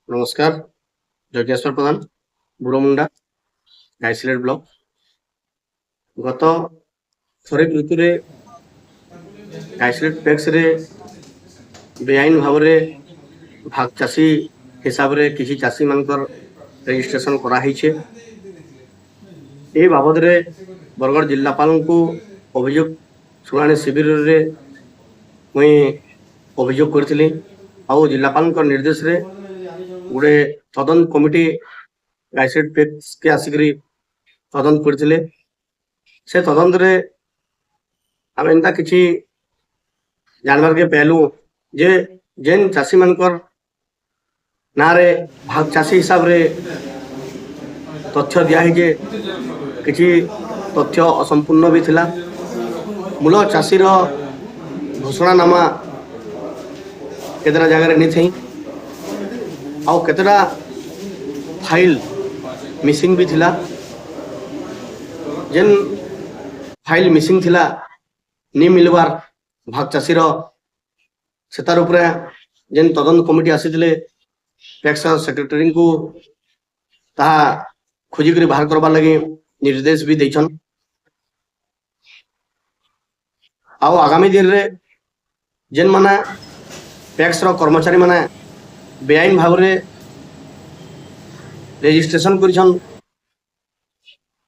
नमस्कार। जगेश्वर प्रधान बुड़मुंडा गाइसलेट ब्लॉक। गत खरीफ ऋतु रे गाइसलेट पैक्स रे बेआईन भाव में भाग चाषी हिसाब रे किसी चाषी मानकर रजिस्ट्रेशन करा हिचे। ए बाबद रे बरगढ़ जिल्लापाल को अभियोग शुणाणी शिविर रे मुई अभियोग करथिली आउ जिल्लापाल निर्देश रे गोटे तदंत कमिटी गाइसलेट पैक्स के आसिक तदंत करथिले। से तदंत रे आम एंता किसी जानवर के पहलू जे जेन चाषी मानकर ना रे भाग चाषी हिसाब रे तथ्य दिया जे किसी तथ्य असंपूर्ण भी थिला। मूल चाषीर घोषणानामा केतरा जगह नहीं थी आउ केतरा फाइल मिसिंग भी थिला। जेन फाइल मिसिंग थिला नहीं मिलवार भाग चाषीर सेतार उपरे जेन तदंत कमिटी आसीथिले टैक्स सेक्रेटरी को ताहा खोजिक बाहर करवा लगी निर्देश भी देछन। आउ आगामी दिन रे जेन माने टैक्स कर्मचारी माने बेआईन भाव रे रजिस्ट्रेशन करिछन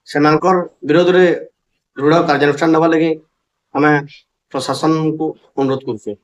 सेमानकर विरोध रे दृढ़ कार्यानुष्ठान नवा लगी हमें प्रशासन को अनुरोध करछे।